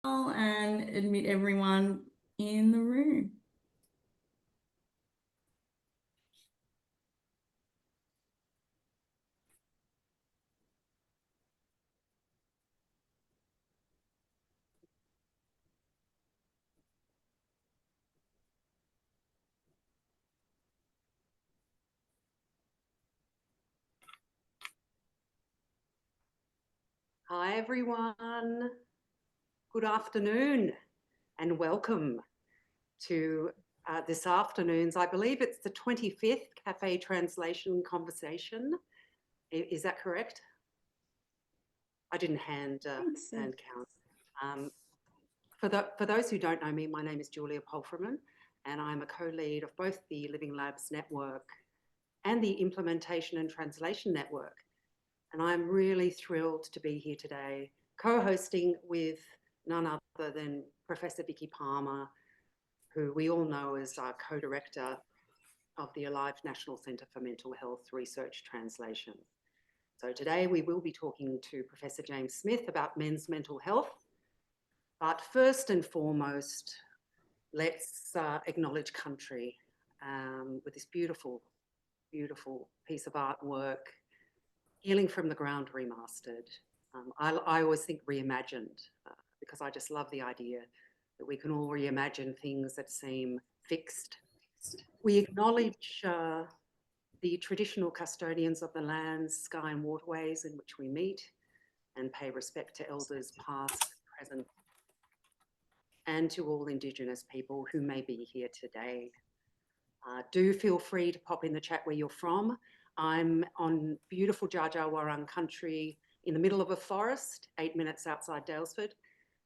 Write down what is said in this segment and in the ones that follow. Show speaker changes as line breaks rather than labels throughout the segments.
And admit everyone in the room.
Hi everyone, good afternoon and welcome to this afternoon's, I believe it's the 25th Cafe Translation Conversation. Is that correct? I didn't hand count. For those who don't know me, my name is Julia Polframan and I'm a co-lead of both the Living Labs Network and the Implementation and Translation Network. And I'm really thrilled to be here today, co-hosting with none other than Professor Vicky Palmer, who we all know as our co-director of the Alive National Centre for Mental Health Research Translation. So today we will be talking to Professor James Smith about men's mental health. But first and foremost, let's acknowledge country with this beautiful, beautiful piece of artwork, Healing from the Ground Remastered. I always think reimagined because I just love the idea that we can all reimagine things that seem fixed. We acknowledge the traditional custodians of the lands, sky and waterways in which we meet and pay respect to elders past, present, and to all Indigenous people who may be here today. Do feel free to pop in the chat where you're from. I'm on beautiful Dja Dja Wurrung country in the middle of a forest, 8 minutes outside Daylesford.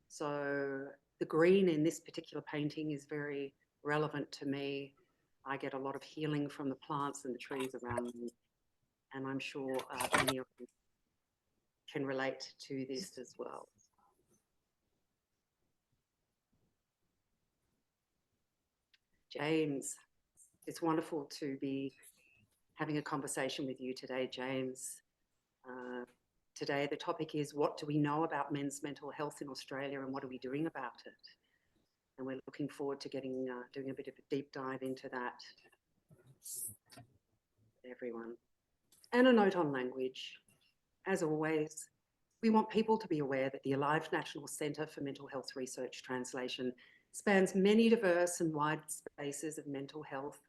So the green in this particular painting is very relevant to me. I get a lot of healing from the plants and the trees around me. And I'm sure many of you can relate to this as well. James, it's wonderful to be having a conversation with you today, James. Today, the topic is, what do we know about men's mental health in Australia and what are we doing about it? And we're looking forward to doing a bit of a deep dive into that, everyone. And a note on language. As always, we want people to be aware that the Alive National Centre for Mental Health Research Translation spans many diverse and wide spaces of mental health,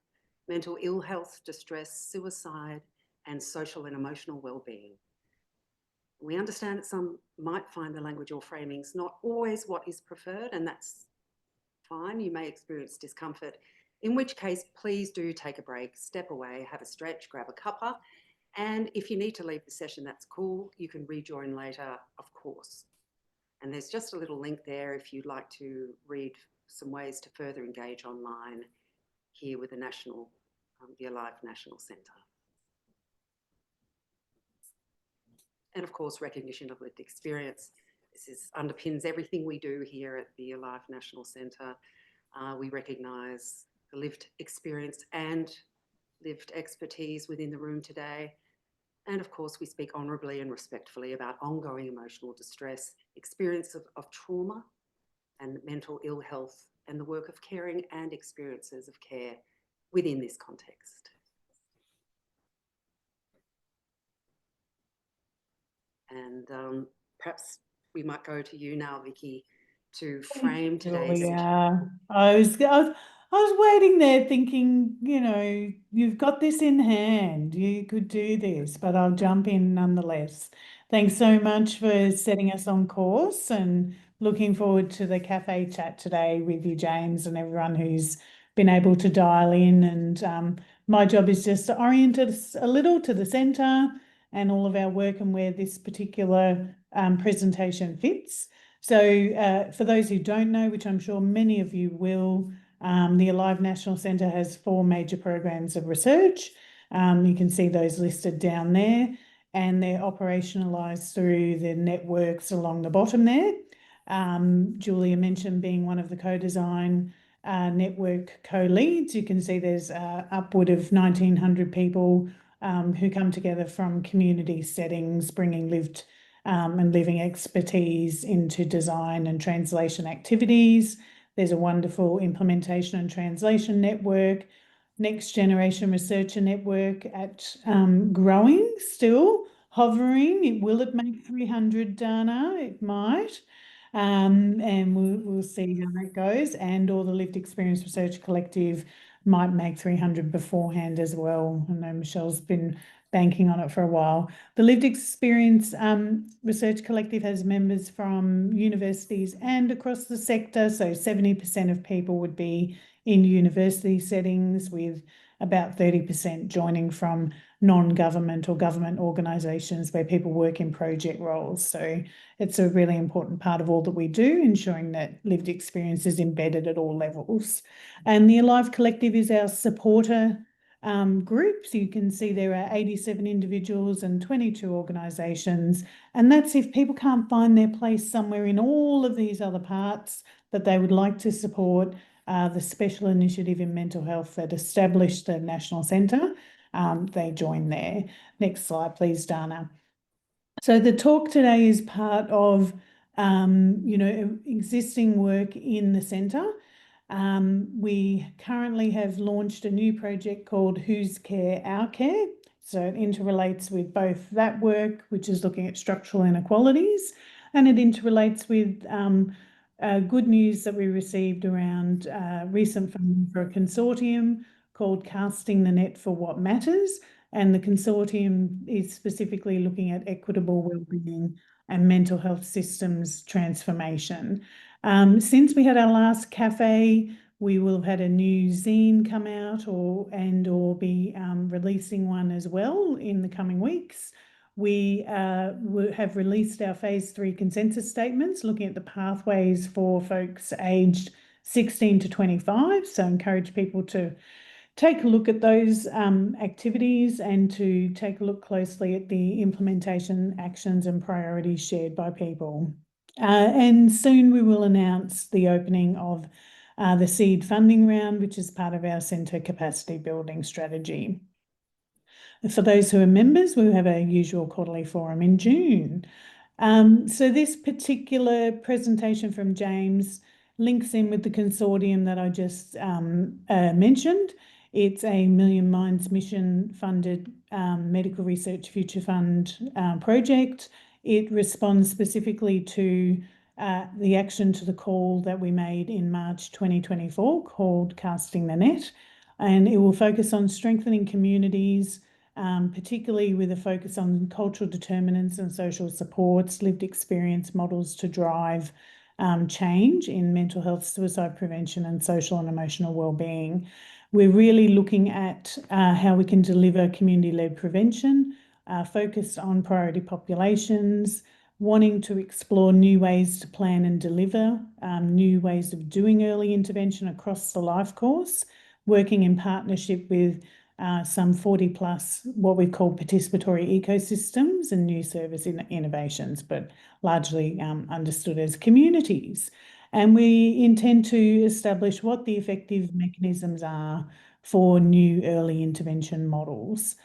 mental ill health, distress, suicide, and social and emotional wellbeing. We understand that some might find the language or framings not always what is preferred, and that's fine. You may experience discomfort, in which case, please do take a break, step away, have a stretch, grab a cuppa, and if you need to leave the session, that's cool. You can rejoin later, of course. And there's just a little link there if you'd like to read some ways to further engage online here with the Alive National Centre. And of course, recognition of lived experience. This underpins everything we do here at the Alive National Centre. We recognise the lived experience and lived expertise within the room today. And of course, we speak honourably and respectfully about ongoing emotional distress, experience of trauma and mental ill health, and the work of caring and experiences of care within this context. And perhaps we might go to you now, Vicky, to frame today's session.
Yeah, I was waiting there thinking, you know, you've got this in hand. You could do this, but I'll jump in nonetheless. Thanks so much for setting us on course and looking forward to the cafe chat today with you, James, and everyone who's been able to dial in. And my job is just to orient us a little to the centre and all of our work and where this particular presentation fits. So for those who don't know, which I'm sure many of you will, the Alive National Centre has 4 major programs of research. You can see those listed down there, and they're operationalised through the networks along the bottom there. Julia mentioned being one of the co-design network co-leads. You can see there's upward of 1,900 people who come together from community settings, bringing lived and living expertise into design and translation activities. There's a wonderful implementation and translation network, next generation researcher network at growing still, hovering. Will it make 300, Dana? It might. And we'll see how that goes. And or the Lived Experience Research Collective might make 300 beforehand as well. I know Michelle's been banking on it for a while. The Lived Experience Research Collective has members from universities and across the sector. So 70% of people would be in university settings, with about 30% joining from non-government or government organisations where people work in project roles. So it's a really important part of all that we do, ensuring that lived experience is embedded at all levels. And the Alive Collective is our supporter group. So you can see there are 87 individuals and 22 organisations. And that's if people can't find their place somewhere in all of these other parts that they would like to support the special initiative in mental health that established the National Centre. They join there. Next slide, please, Dana. So the talk today is part of, existing work in the centre. We currently have launched a new project called Whose Care, Our Care. So it interrelates with both that work, which is looking at structural inequalities, and it interrelates with good news that we received around recent funding for a consortium called Casting the Net for What Matters. And the consortium is specifically looking at equitable wellbeing and mental health systems transformation. Since we had our last cafe, we will have had a new zine come out or be releasing one as well in the coming weeks. We have released our phase 3 consensus statements, looking at the pathways for folks aged 16 to 25. So encourage people to take a look at those activities and to take a look closely at the implementation actions and priorities shared by people. And soon we will announce the opening of the seed funding round, which is part of our centre capacity building strategy. For those who are members, we have our usual quarterly forum in June. So this particular presentation from James links in with the consortium that I just mentioned. It's a Million Minds Mission funded Medical Research Future Fund project. It responds specifically to the action to the call that we made in March 2024 called Casting the Net. And it will focus on strengthening communities, particularly with a focus on cultural determinants and social supports, lived experience models to drive change in mental health, suicide prevention, and social and emotional wellbeing. We're really looking at how we can deliver community-led prevention, focused on priority populations, wanting to explore new ways to plan and deliver, new ways of doing early intervention across the life course, working in partnership with some 40 plus what we call participatory ecosystems and new service innovations, but largely understood as communities. And we intend to establish what the effective mechanisms are for new early intervention models.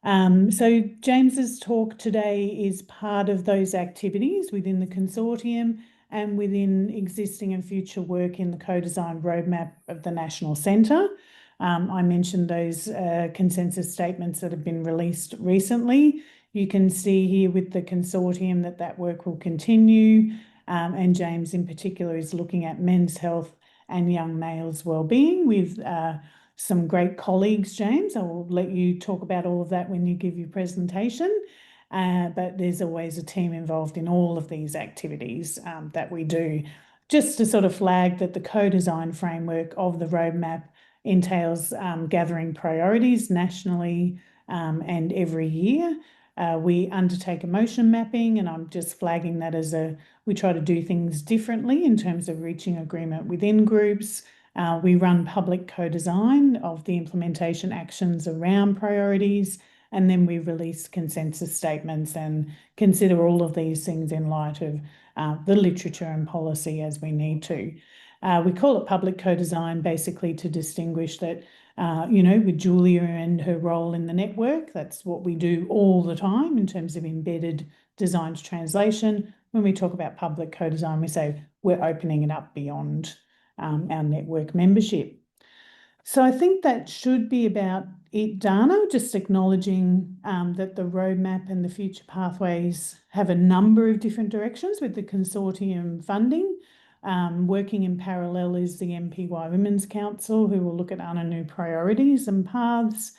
So James's talk today is part of those activities within the consortium and within existing and future work in the co-design roadmap of the National Centre. I mentioned those consensus statements that have been released recently. You can see here with the consortium that work will continue, and James in particular is looking at men's health and young males' wellbeing with some great colleagues, James. I will let you talk about all of that when you give your presentation, but there's always a team involved in all of these activities that we do. Just to sort of flag that the co-design framework of the roadmap entails gathering priorities nationally and every year. We undertake emotion mapping, and I'm just flagging that as we try to do things differently in terms of reaching agreement within groups. We run public co-design of the implementation actions around priorities, and then we release consensus statements and consider all of these things in light of the literature and policy as we need to. We call it public co-design basically to distinguish that with Julia and her role in the network. That's what we do all the time in terms of embedded design to translation. When we talk about public co-design, we say we're opening it up beyond our network membership. So I think that should be about it, Dana, just acknowledging that the roadmap and the future pathways have a number of different directions with the consortium funding. Working in parallel is the MPY Women's Council, who will look at new priorities and paths.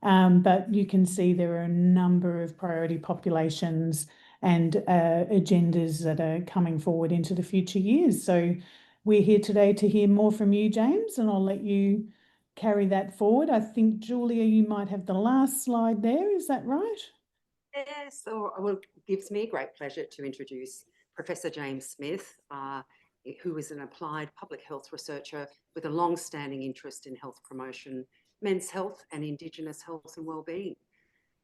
But you can see there are a number of priority populations and agendas that are coming forward into the future years. So we're here today to hear more from you, James, and I'll let you carry that forward. I think, Julia, you might have the last slide there. Is that right?
Yes, well, it gives me great pleasure to introduce Professor James Smith, who is an applied public health researcher with a long-standing interest in health promotion, men's health and Indigenous health and wellbeing.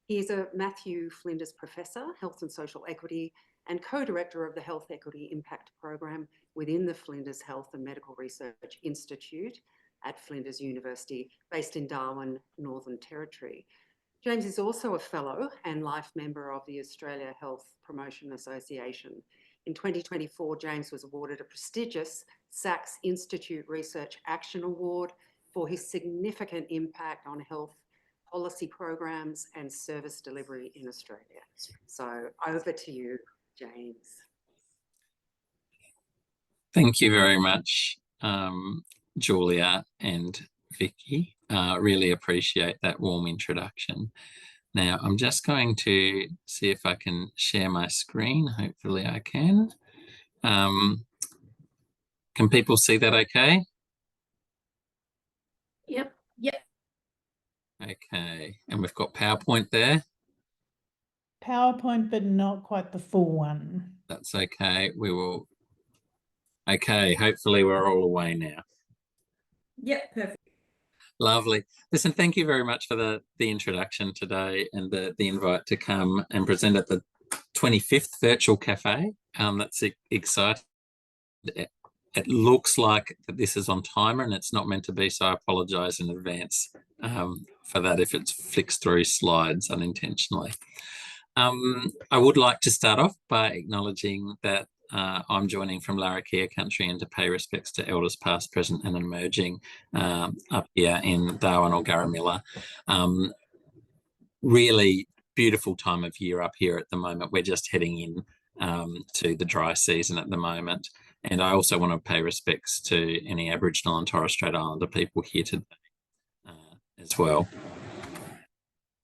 He is a Matthew Flinders Professor, Health and Social Equity, and co-director of the Health Equity Impact Program within the Flinders Health and Medical Research Institute at Flinders University, based in Darwin, Northern Territory. James is also a fellow and life member of the Australia Health Promotion Association. In 2024, James was awarded a prestigious Sachs Institute Research Action Award for his significant impact on health policy programs and service delivery in Australia. So over to you, James.
Thank you very much, Julia and Vicky. Really appreciate that warm introduction. Now, I'm just going to see if I can share my screen. Hopefully I can. Can people see that okay?
Yep.
Okay, and we've got PowerPoint there.
PowerPoint, but not quite the full one.
That's okay. We will. Okay, hopefully we're all away now.
Yep, perfect.
Lovely. Listen, thank you very much for the introduction today and the invite to come and present at the 25th Virtual Cafe. That's exciting. It looks like that this is on timer and it's not meant to be, so I apologise in advance for that if it flicks through slides unintentionally. I would like to start off by acknowledging that I'm joining from Larrakia country and to pay respects to elders past, present and emerging up here in Darwin or Garramilla. Really beautiful time of year up here at the moment. We're just heading in to the dry season at the moment. And I also want to pay respects to any Aboriginal and Torres Strait Islander people here today as well.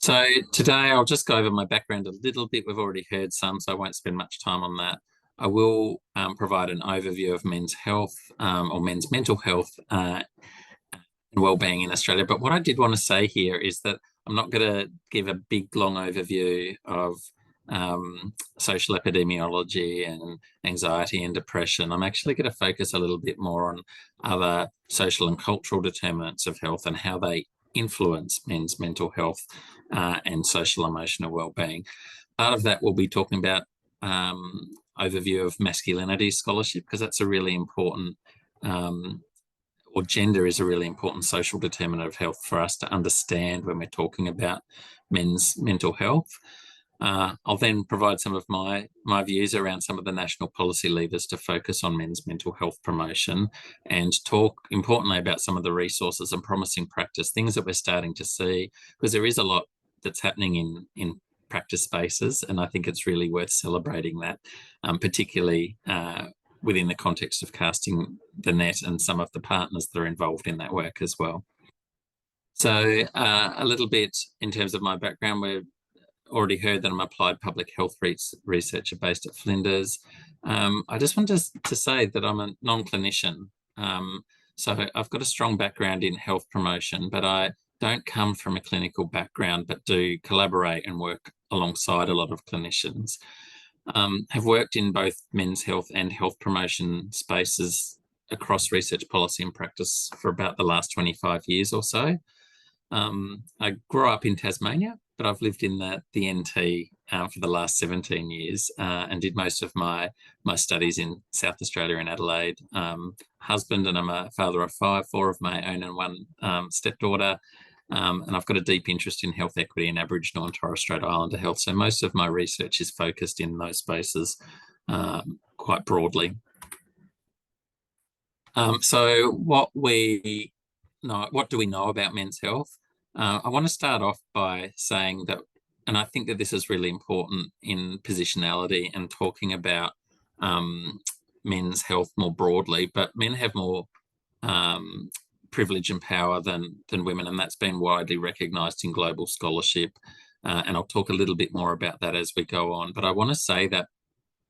So today I'll just go over my background a little bit. We've already heard some, so I won't spend much time on that. I will provide an overview of men's health or men's mental health and wellbeing in Australia. But what I did want to say here is that I'm not going to give a big, long overview of social epidemiology and anxiety and depression. I'm actually going to focus a little bit more on other social and cultural determinants of health and how they influence men's mental health and social emotional well-being. Part of that we'll be talking about overview of masculinity scholarship, because that's a really important or gender is a really important social determinant of health for us to understand when we're talking about men's mental health. I'll then provide some of my views around some of the national policy levers to focus on men's mental health promotion and talk importantly about some of the resources and promising practice, things that we're starting to see, because there is a lot that's happening in practice spaces, and I think it's really worth celebrating that, particularly within the context of casting the net and some of the partners that are involved in that work as well. So a little bit in terms of my background, we've already heard that I'm applied public health researcher based at Flinders. I just wanted to say that I'm a non-clinician. So I've got a strong background in health promotion, but I don't come from a clinical background, but do collaborate and work alongside a lot of clinicians. Have worked in both men's health and health promotion spaces across research policy and practice for about the last 25 years or so. I grew up in Tasmania, but I've lived in the NT for the last 17 years and did most of my studies in South Australia in Adelaide. Husband, and I'm a father of 5, 4 of my own and 1 stepdaughter. And I've got a deep interest in health equity in Aboriginal and Torres Strait Islander health. So most of my research is focused in those spaces quite broadly. So what do we know about men's health? I want to start off by saying that, and I think that this is really important in positionality and talking about men's health more broadly, but men have more privilege and power than women, and that's been widely recognised in global scholarship. And I'll talk a little bit more about that as we go on. But I want to say that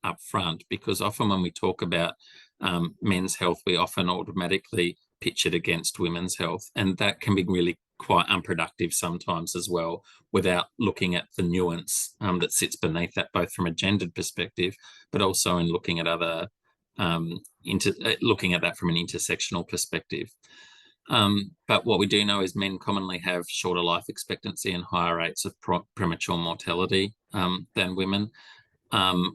up front, because often when we talk about men's health, we often automatically pitch it against women's health, and that can be really quite unproductive sometimes as well, without looking at the nuance that sits beneath that, both from a gendered perspective, but also in looking at other looking at that from an intersectional perspective. But what we do know is men commonly have shorter life expectancy and higher rates of premature mortality than women.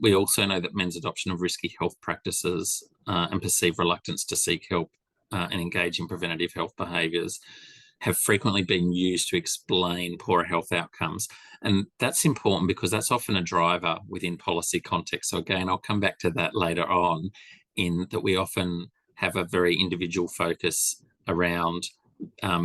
We also know that men's adoption of risky health practices and perceived reluctance to seek help and engage in preventative health behaviours have frequently been used to explain poorer health outcomes. And that's important because that's often a driver within policy context. So again, I'll come back to that later on, in that we often have a very individual focus around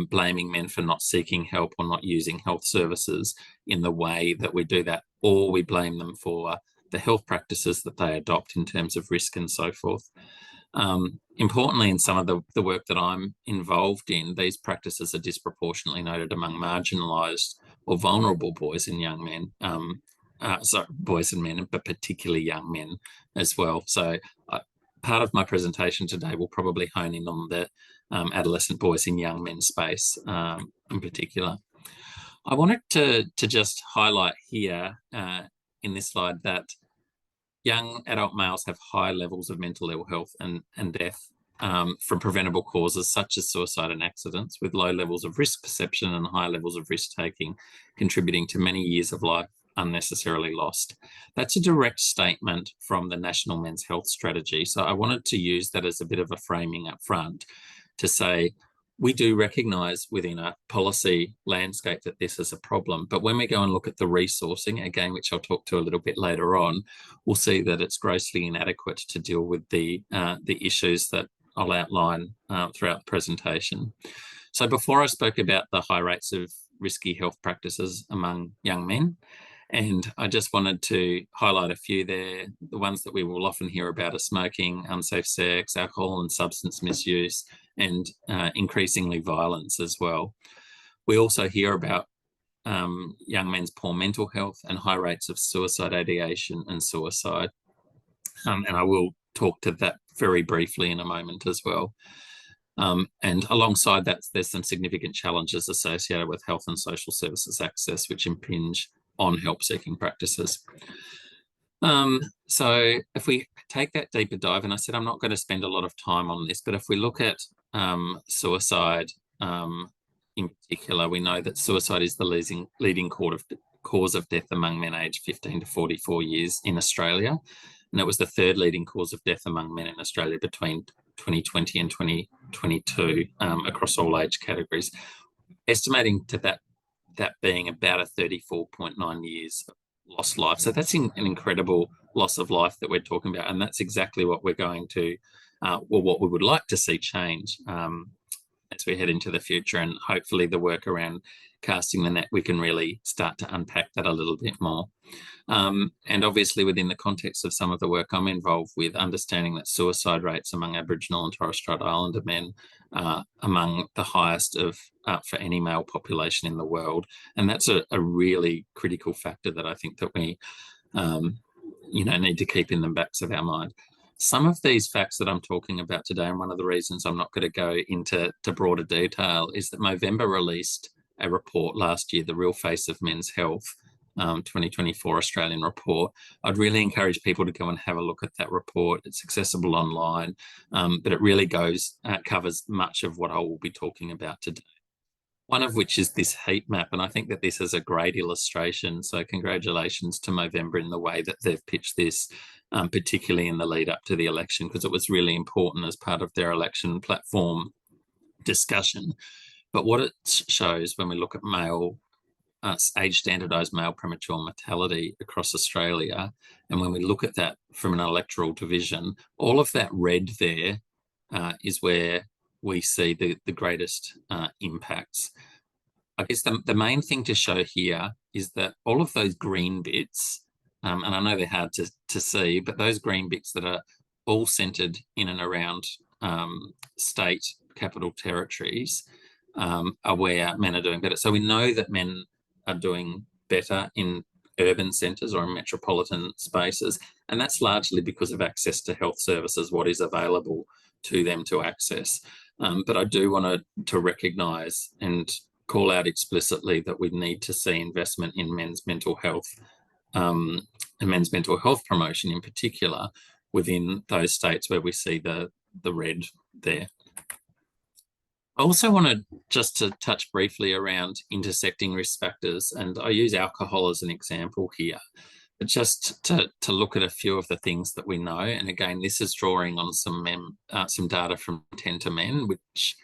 blaming men for not seeking help or not using health services in the way that we do that, or we blame them for the health practices that they adopt in terms of risk and so forth. Importantly, in some of the work that I'm involved in, these practices are disproportionately noted among marginalised or vulnerable boys and young men, boys and men, but particularly young men as well. So part of my presentation today will probably hone in on the adolescent boys and young men space in particular. I wanted to just highlight here in this slide that young adult males have high levels of mental ill health and death from preventable causes such as suicide and accidents, with low levels of risk perception and high levels of risk taking, contributing to many years of life unnecessarily lost. That's a direct statement from the National Men's Health Strategy. So I wanted to use that as a bit of a framing up front to say, we do recognise within a policy landscape that this is a problem, but when we go and look at the resourcing, again, which I'll talk to a little bit later on, we'll see that it's grossly inadequate to deal with the issues that I'll outline throughout the presentation. So before I spoke about the high rates of risky health practices among young men, and I just wanted to highlight a few there. The ones that we will often hear about are smoking, unsafe sex, alcohol and substance misuse, and increasingly violence as well. We also hear about young men's poor mental health and high rates of suicide ideation and suicide. And I will talk to that very briefly in a moment as well. And alongside that, there's some significant challenges associated with health and social services access, which impinge on help-seeking practices. So if we take that deeper dive, and I said I'm not going to spend a lot of time on this, but if we look at suicide in particular, we know that suicide is the leading cause of death among men aged 15 to 44 years in Australia. And it was the third leading cause of death among men in Australia between 2020 and 2022 across all age categories, estimating to that being about a 34.9 years of lost life. So that's an incredible loss of life that we're talking about. And that's exactly what we're going to, what we would like to see change as we head into the future. And hopefully the work around casting the net, we can really start to unpack that a little bit more. And obviously within the context of some of the work I'm involved with, understanding that suicide rates among Aboriginal and Torres Strait Islander men are among the highest for any male population in the world. And that's a really critical factor that I think that we need to keep in the backs of our mind. Some of these facts that I'm talking about today, and one of the reasons I'm not going to go into broader detail, is that Movember released a report last year, The Real Face of Men's Health, 2024 Australian report. I'd really encourage people to go and have a look at that report. It's accessible online, but it really covers much of what I will be talking about today. one of which is this heat map. And I think that this is a great illustration. So congratulations to Movember in the way that they've pitched this, particularly in the lead up to the election, because it was really important as part of their election platform discussion. But what it shows when we look at male age standardised male premature mortality across Australia, and when we look at that from an electoral division, all of that red there is where we see the greatest impacts. I guess the main thing to show here is that all of those green bits, and I know they're hard to see, but those green bits that are all centred in and around state capital territories are where men are doing better. So we know that men are doing better in urban centres or in metropolitan spaces, and that's largely because of access to health services, what is available to them to access. But I do want to recognise and call out explicitly that we need to see investment in men's mental health and men's mental health promotion in particular within those states where we see the red there. I also wanted just to touch briefly around intersecting risk factors, and I use alcohol as an example here, but just to look at a few of the things that we know. And again, this is drawing on some data from 10 to Men, which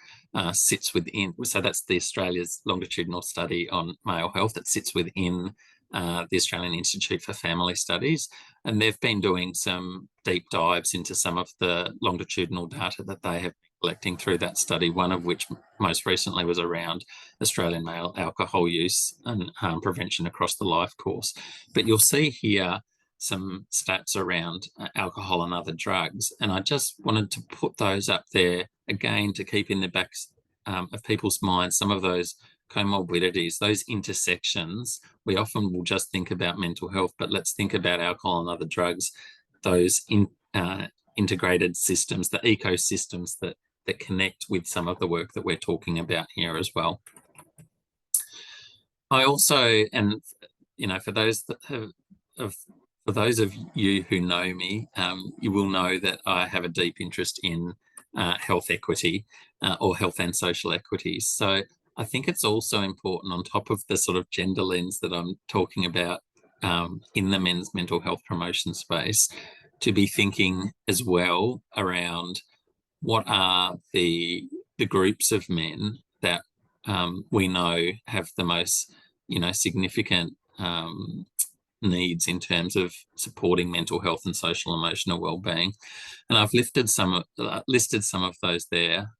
sits within, so that's the Australia's longitudinal study on male health that sits within the Australian Institute for Family Studies. And they've been doing some deep dives into some of the longitudinal data that they have collecting through that study, one of which most recently was around Australian male alcohol use and harm prevention across the life course. But you'll see here some stats around alcohol and other drugs, and I just wanted to put those up there again to keep in the backs of people's minds some of those comorbidities, those intersections. We often will just think about mental health, but let's think about alcohol and other drugs, those integrated systems, the ecosystems that connect with some of the work that we're talking about here as well. I also, and you know, for those of you who know me, you will know that I have a deep interest in health equity or health and social equities. So I think it's also important, on top of the sort of gender lens that I'm talking about in the men's mental health promotion space, to be thinking as well around what are the groups of men that we know have the most, you know, significant needs in terms of supporting mental health and social emotional well-being. And I've listed some of those there.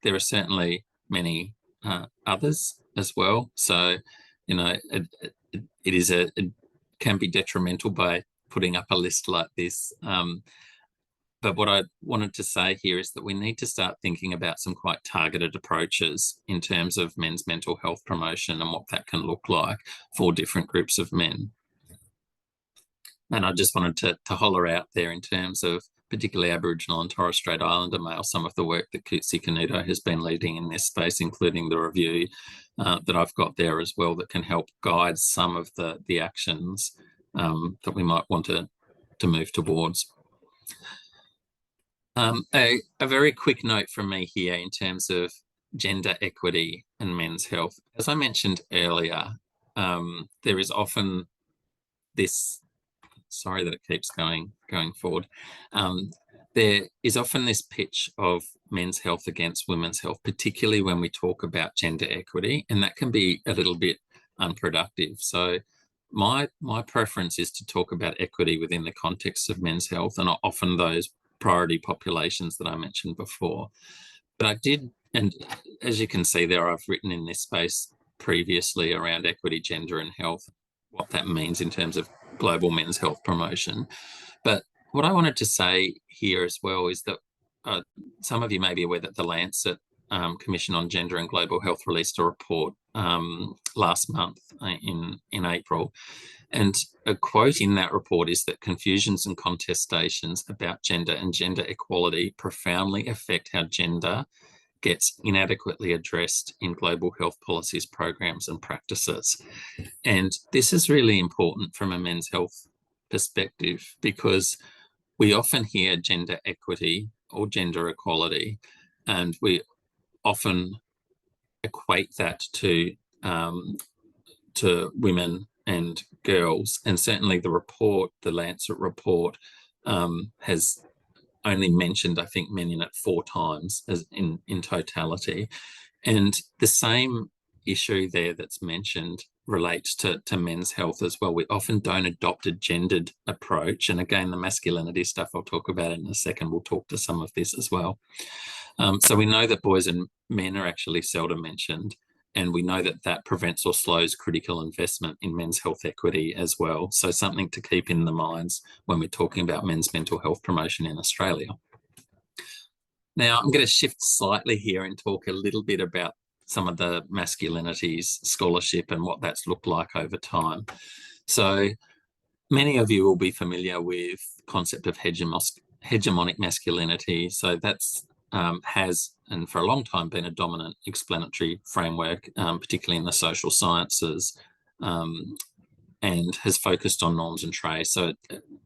There are certainly many others as well. So, you know, it can be detrimental by putting up a list like this. But what I wanted to say here is that we need to start thinking about some quite targeted approaches in terms of men's mental health promotion and what that can look like for different groups of men. And I just wanted to holler out there in terms of particularly Aboriginal and Torres Strait Islander male, some of the work that Kutsi Canuto has been leading in this space, including the review that I've got there as well, that can help guide some of the actions that we might want to move towards. A very quick note from me here in terms of gender equity and men's health. As I mentioned earlier, there is often this, sorry that it keeps going forward. There is often this pitch of men's health against women's health, particularly when we talk about gender equity, and that can be a little bit unproductive. So my preference is to talk about equity within the context of men's health, and often those priority populations that I mentioned before. But I did, and as you can see there, I've written in this space previously around equity, gender and health, what that means in terms of global men's health promotion. But what I wanted to say here as well is that some of you may be aware that the Lancet Commission on Gender and Global Health released a report last month in April. And a quote in that report is that confusions and contestations about gender and gender equality profoundly affect how gender gets inadequately addressed in global health policies, programs and practices. And this is really important from a men's health perspective, because we often hear gender equity or gender equality, and we often equate that to women and girls. And certainly the report, the Lancet report, has only mentioned, I think, men in it 4 times as in totality. And the same issue there that's mentioned relates to men's health as well. We often don't adopt a gendered approach. And again, the masculinity stuff I'll talk about in a second. We'll talk to some of this as well. So we know that boys and men are actually seldom mentioned. And we know that that prevents or slows critical investment in men's health equity as well. So something to keep in the minds when we're talking about men's mental health promotion in Australia. Now, I'm going to shift slightly here and talk a little bit about some of the masculinities scholarship and what that's looked like over time. So many of you will be familiar with the concept of hegemonic masculinity. So that's has, and for a long time, been a dominant explanatory framework, particularly in the social sciences, and has focused on norms and traits. So,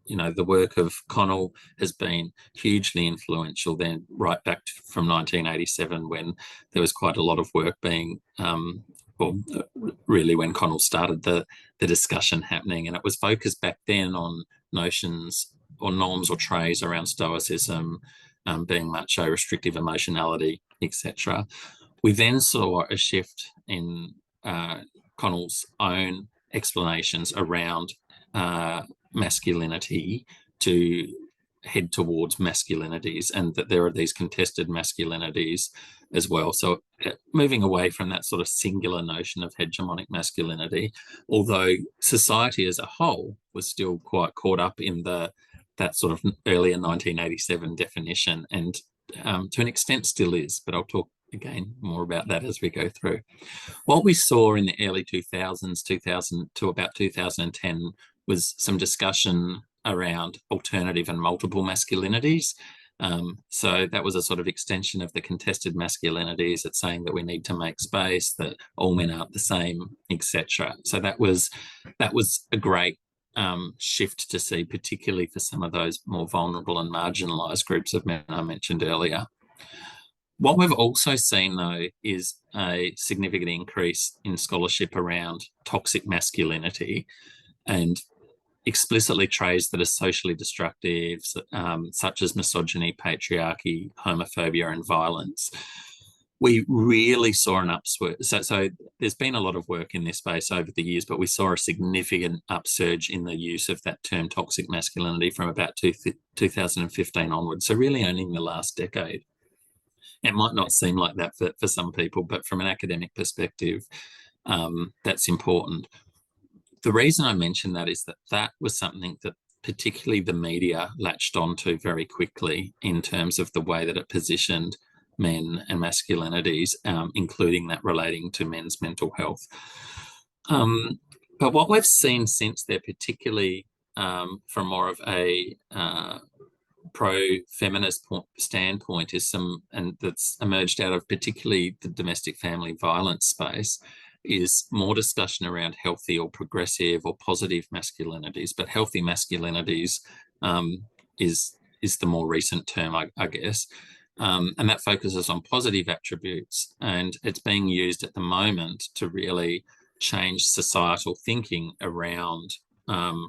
you know, the work of Connell has been hugely influential then right back from 1987, when there was quite a lot of work being, really when Connell started the discussion happening. And it was focused back then on notions or norms or traits around stoicism, being macho, restrictive emotionality, etc. We then saw a shift in Connell's own explanations around masculinity to head towards masculinities, and that there are these contested masculinities as well. So moving away from that sort of singular notion of hegemonic masculinity, although society as a whole was still quite caught up in that sort of earlier 1987 definition, and to an extent still is, but I'll talk again more about that as we go through. What we saw in the early 2000s, 2000 to about 2010, was some discussion around alternative and multiple masculinities. So that was a sort of extension of the contested masculinities. It's saying that we need to make space, that all men aren't the same, etc. So that was a great shift to see, particularly for some of those more vulnerable and marginalised groups of men I mentioned earlier. What we've also seen, though, is a significant increase in scholarship around toxic masculinity and explicitly traits that are socially destructive, such as misogyny, patriarchy, homophobia, and violence. We really saw an upswing. So there's been a lot of work in this space over the years, but we saw a significant upsurge in the use of that term toxic masculinity from about 2015 onwards. So really only in the last decade. It might not seem like that for some people, but from an academic perspective, that's important. The reason I mention that is that was something that particularly the media latched onto very quickly in terms of the way that it positioned men and masculinities, including that relating to men's mental health. But what we've seen since there, particularly from more of a pro-feminist standpoint, is and that's emerged out of particularly the domestic family violence space, is more discussion around healthy or progressive or positive masculinities. But healthy masculinities is the more recent term, I guess. And that focuses on positive attributes, and it's being used at the moment to really change societal thinking around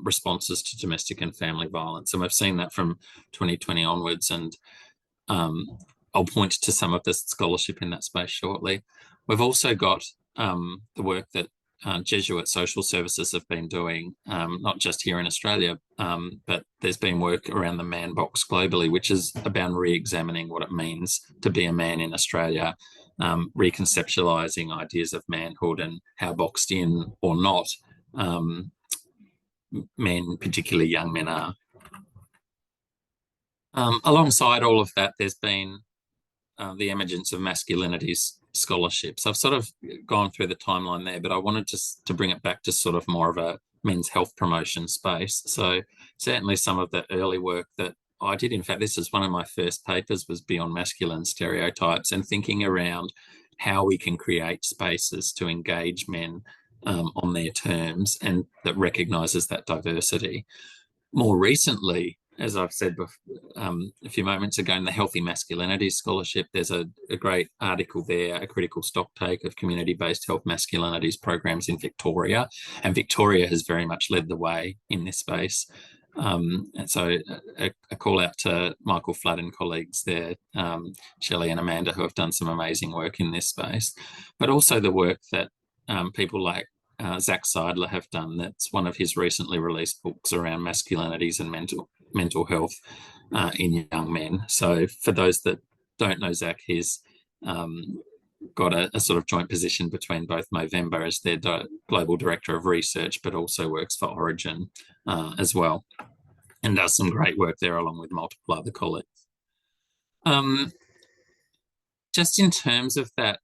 responses to domestic and family violence. And we've seen that from 2020 onwards, and I'll point to some of the scholarship in that space shortly. We've also got the work that Jesuit social services have been doing, not just here in Australia, but there's been work around the man box globally, which is about re-examining what it means to be a man in Australia, reconceptualizing ideas of manhood and how boxed in or not men, particularly young men, are. Alongside all of that, there's been the emergence of masculinities scholarships. I've sort of gone through the timeline there, but I wanted to bring it back to sort of more of a men's health promotion space. So certainly some of the early work that I did, in fact, this is one of my first papers, was Beyond Masculine Stereotypes, and thinking around how we can create spaces to engage men on their terms and that recognises that diversity. More recently, as I've said a few moments ago, in the Healthy Masculinity Scholarship, there's a great article there, a critical stocktake of community-based health masculinities programs in Victoria. And Victoria has very much led the way in this space. And so a call out to Michael Flood and colleagues there, Shelley and Amanda, who have done some amazing work in this space, but also the work that people like Zach Seidler have done. That's one of his recently released books around masculinities and mental health in young men. So for those that don't know Zach, he's got a sort of joint position between both Movember as their global director of research, but also works for Origin as well, and does some great work there along with multiple other colleagues. Just in terms of that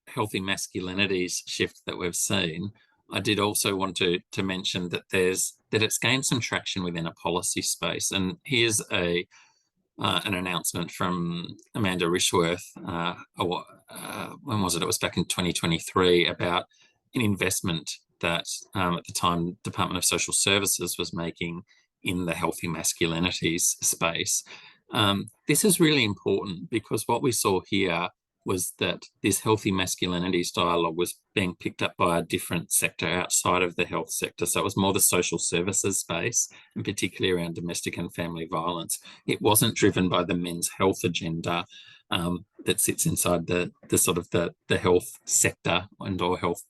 healthy masculinities shift that we've seen, I did also want to mention that it's gained some traction within a policy space. And here's an announcement from Amanda Rishworth, when was it? It was back in 2023, about an investment that at the time Department of Social Services was making in the healthy masculinities space. This is really important because what we saw here was that this healthy masculinities dialogue was being picked up by a different sector outside of the health sector. So it was more the social services space, and particularly around domestic and family violence. It wasn't driven by the men's health agenda that sits inside the sort of the health sector and or health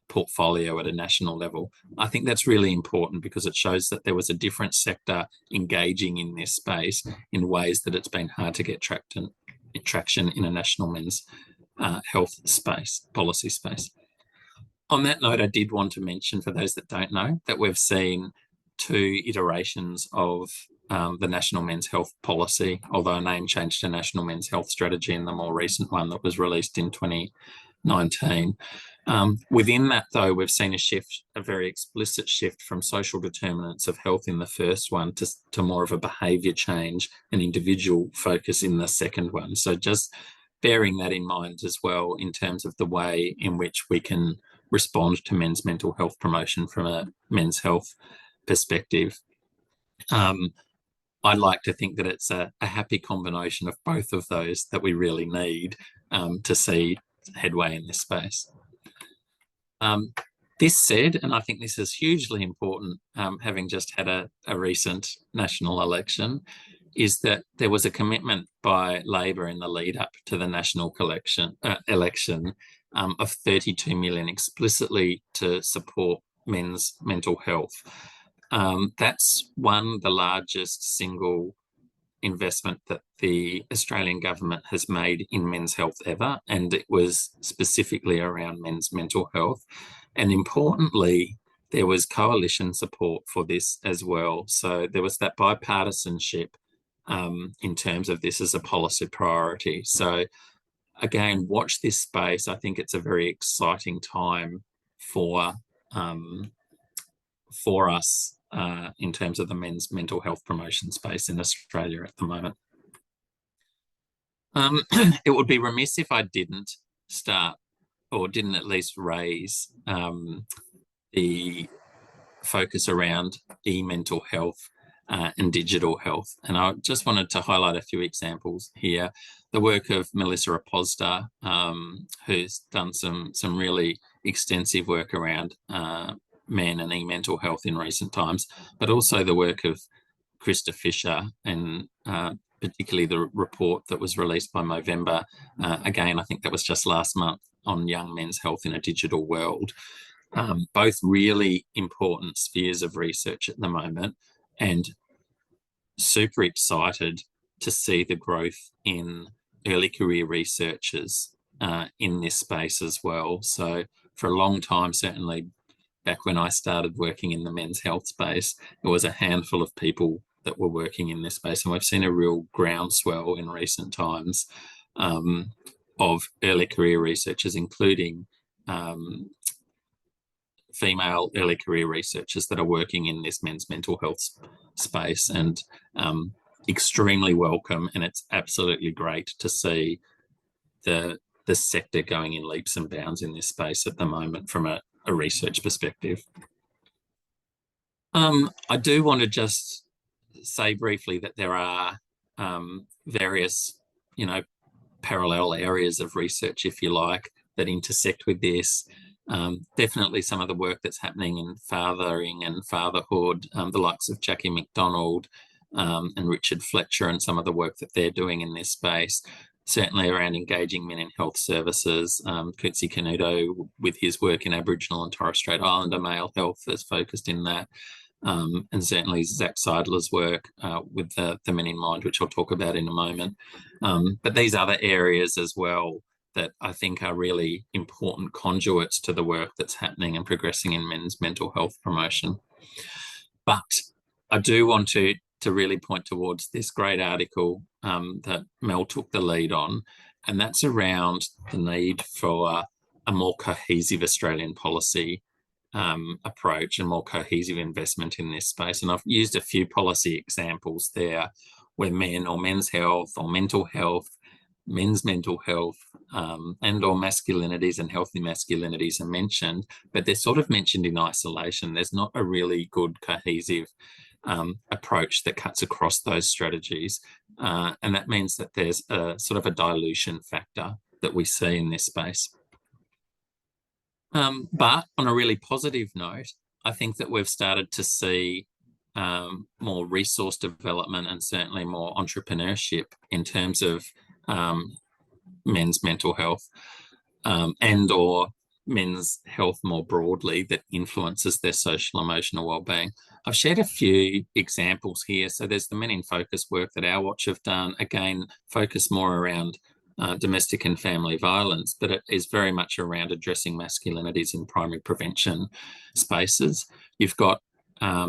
portfolio at a national level. I think that's really important because it shows that there was a different sector engaging in this space in ways that it's been hard to get traction in a national men's health space, policy space. On that note, I did want to mention, for those that don't know, that we've seen 2 iterations of the National Men's Health Policy, although a name change to National Men's Health Strategy in the more recent one that was released in 2019. Within that, though, we've seen a very explicit shift from social determinants of health in the first one to more of a behaviour change and individual focus in the second one. So just bearing that in mind as well in terms of the way in which we can respond to men's mental health promotion from a men's health perspective. I'd like to think that it's a happy combination of both of those that we really need to see headway in this space. This said, and I think this is hugely important, having just had a recent national election, is that there was a commitment by Labor in the lead up to the national election of 32 million explicitly to support men's mental health. That's the largest single investment that the Australian government has made in men's health ever, and it was specifically around men's mental health. And importantly, there was coalition support for this as well. So there was that bipartisanship in terms of this as a policy priority. So again, watch this space. I think it's a very exciting time for us in terms of the men's mental health promotion space in Australia at the moment. It would be remiss if I didn't start or didn't at least raise the focus around e-mental health and digital health. And I just wanted to highlight a few examples here. The work of Melissa Apozda, who's done some really extensive work around men and e-mental health in recent times, but also the work of Krista Fisher and particularly the report that was released by Movember. Again, I think that was just last month, on young men's health in a digital world. Both really important spheres of research at the moment, and super excited to see the growth in early career researchers in this space as well. So for a long time, certainly back when I started working in the men's health space, there was a handful of people that were working in this space, and we've seen a real groundswell in recent times of early career researchers, including female early career researchers that are working in this men's mental health space, and extremely welcome. And it's absolutely great to see the sector going in leaps and bounds in this space at the moment from a research perspective. I do want to just say briefly that there are various, parallel areas of research, if you like, that intersect with this. Definitely some of the work that's happening in fathering and fatherhood, the likes of Jackie McDonald and Richard Fletcher, and some of the work that they're doing in this space. Certainly around engaging men in health services. Kutsi Canuto, with his work in Aboriginal and Torres Strait Islander male health, is focused in that. And certainly Zach Seidler's work with the Men in Mind, which I'll talk about in a moment. But these other areas as well that I think are really important conduits to the work that's happening and progressing in men's mental health promotion. But I do want to really point towards this great article that Mel took the lead on, and that's around the need for a more cohesive Australian policy approach and more cohesive investment in this space. And I've used a few policy examples there where men or men's health or mental health, men's mental health and or masculinities and healthy masculinities are mentioned, but they're sort of mentioned in isolation. There's not a really good cohesive approach that cuts across those strategies. And that means that there's a sort of a dilution factor that we see in this space. But on a really positive note, I think that we've started to see more resource development and certainly more entrepreneurship in terms of men's mental health and or men's health more broadly that influences their social emotional wellbeing. I've shared a few examples here. So there's the Men in Focus work that Our Watch have done, again, focus more around domestic and family violence, but it is very much around addressing masculinities in primary prevention spaces. You've got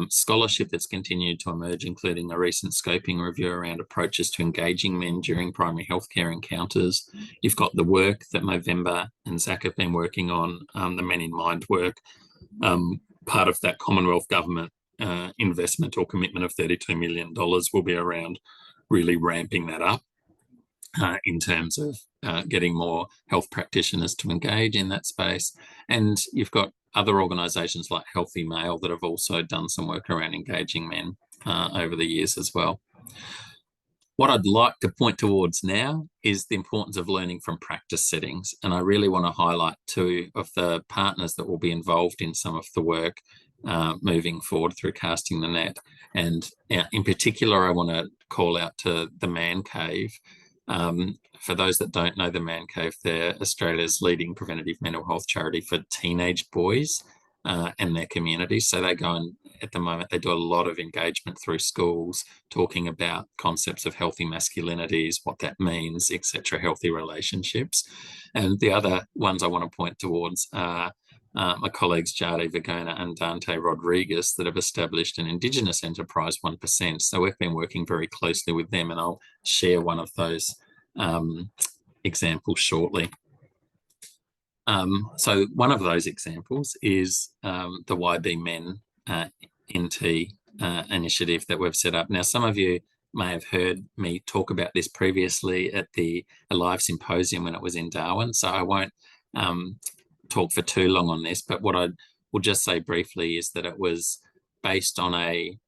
scholarship that's continued to emerge, including a recent scoping review around approaches to engaging men during primary healthcare encounters. You've got the work that Movember and Zach have been working on, the Men in Mind work. Part of that Commonwealth Government investment or commitment of $32 million will be around really ramping that up in terms of getting more health practitioners to engage in that space. And you've got other organisations like Healthy Male that have also done some work around engaging men over the years as well. What I'd like to point towards now is the importance of learning from practice settings. And I really want to highlight two of the partners that will be involved in some of the work moving forward through Casting the Net. And in particular, I want to call out to the Man Cave. For those that don't know the Man Cave, they're Australia's leading preventative mental health charity for teenage boys and their communities. So they go and, at the moment, they do a lot of engagement through schools, talking about concepts of healthy masculinities, what that means, etc., healthy relationships. And the other ones I want to point towards are my colleagues Jade Vagona and Dante Rodriguez that have established an Indigenous enterprise, 1%. So we've been working very closely with them, and I'll share one of those examples shortly. So one of those examples is the YB Men NT initiative that we've set up. Now, some of you may have heard me talk about this previously at the Alive Symposium when it was in Darwin, so I won't talk for too long on this, but what I will just say briefly is that it was based on a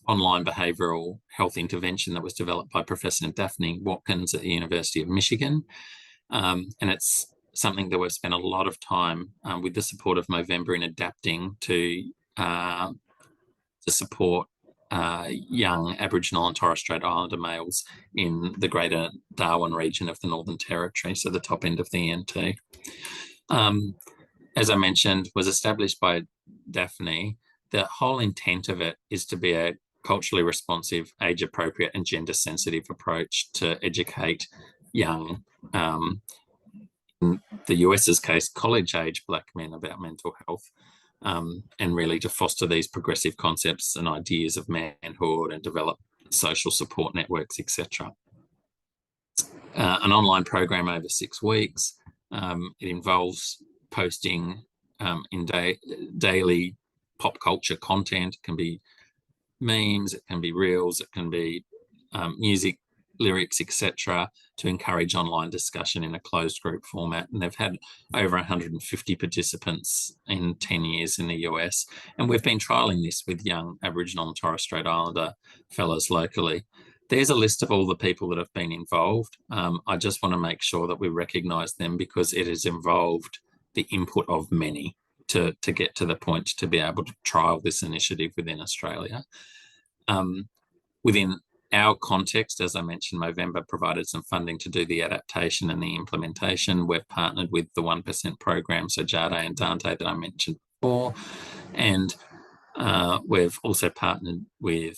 online behavioural health intervention that was developed by Professor Daphne Watkins at the University of Michigan. And it's something that we've spent a lot of time with the support of Movember in adapting to support young Aboriginal and Torres Strait Islander males in the greater Darwin region of the Northern Territory, so the top end of the ENT. As I mentioned, was established by Daphne. The whole intent of it is to be a culturally responsive, age-appropriate and gender-sensitive approach to educate young, in the US's case, college-age Black men about mental health, and really to foster these progressive concepts and ideas of manhood and develop social support networks, etc. An online program over 6 weeks. It involves posting in daily pop culture content. It can be memes, it can be reels, it can be music lyrics, etc., to encourage online discussion in a closed group format. And they've had over 150 participants in 10 years in the US. And we've been trialling this with young Aboriginal and Torres Strait Islander fellows locally. There's a list of all the people that have been involved. I just want to make sure that we recognise them because it has involved the input of many to get to the point to be able to trial this initiative within Australia. Within our context, as I mentioned, Movember provided some funding to do the adaptation and the implementation. We've partnered with the 1% program, so Jade and Dante that I mentioned before, and we've also partnered with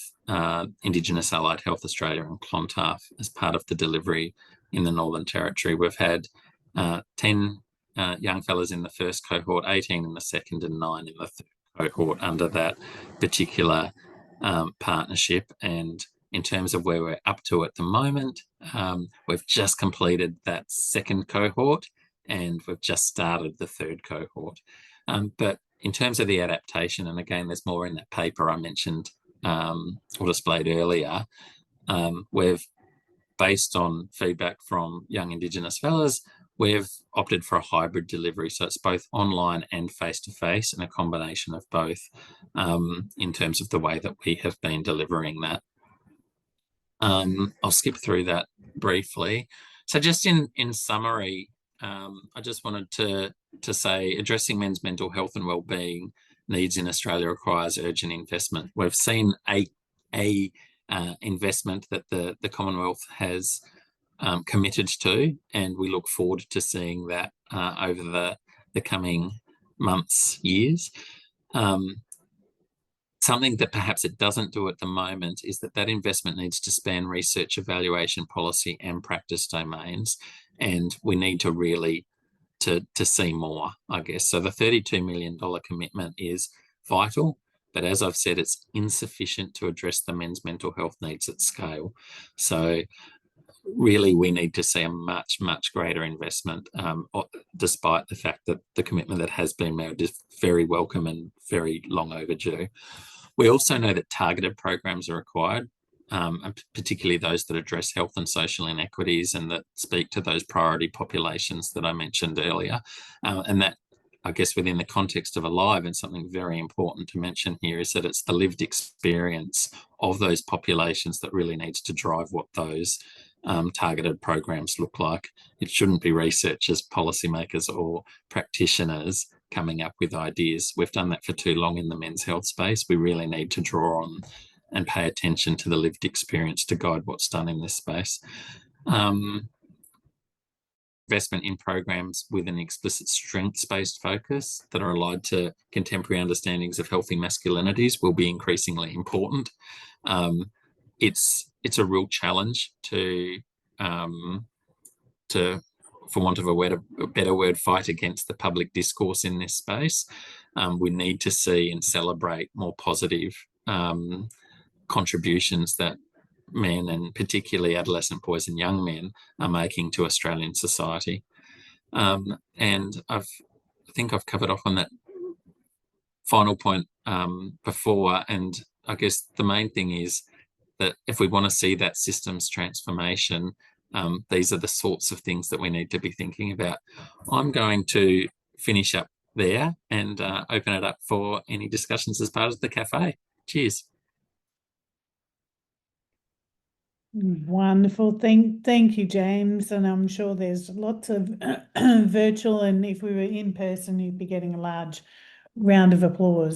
Indigenous Allied Health Australia and Clontarf as part of the delivery in the Northern Territory. We've had 10 young fellas in the first cohort, 18 in the second and 9 in the third cohort under that particular partnership. And in terms of where we're up to at the moment, we've just completed that second cohort and we've just started the third cohort. But in terms of the adaptation, and again, there's more in that paper I mentioned or displayed earlier, we've, based on feedback from young Indigenous fellas, we've opted for a hybrid delivery. So it's both online and face-to-face and a combination of both in terms of the way that we have been delivering that. I'll skip through that briefly. So just in summary, I just wanted to say addressing men's mental health and wellbeing needs in Australia requires urgent investment. We've seen a investment that the Commonwealth has committed to, and we look forward to seeing that over the coming months, years. Something that perhaps it doesn't do at the moment is that investment needs to span research, evaluation, policy and practice domains, and we need to really to see more, I guess. So the $32 million commitment is vital, but as I've said, it's insufficient to address the men's mental health needs at scale. So really we need to see a much, much greater investment, despite the fact that the commitment that has been made is very welcome and very long overdue. We also know that targeted programs are required, and particularly those that address health and social inequities and that speak to those priority populations that I mentioned earlier. And that, I guess, within the context of Alive, and something very important to mention here is that it's the lived experience of those populations that really needs to drive what those targeted programs look like. It shouldn't be researchers, policymakers or practitioners coming up with ideas. We've done that for too long in the men's health space. We really need to draw on and pay attention to the lived experience to guide what's done in this space. Investment in programs with an explicit strengths-based focus that are aligned to contemporary understandings of healthy masculinities will be increasingly important. It's a real challenge to for want of a better word, fight against the public discourse in this space. We need to see and celebrate more positive contributions that men, and particularly adolescent boys and young men, are making to Australian society. And I think I've covered off on that final point before, and I guess the main thing is that if we want to see that systems transformation, these are the sorts of things that we need to be thinking about. I'm going to finish up there and open it up for any discussions as part of the cafe. Cheers.
Wonderful. Thank you, James. And I'm sure there's lots of virtual, and if we were in person, you'd be getting a large round of applause.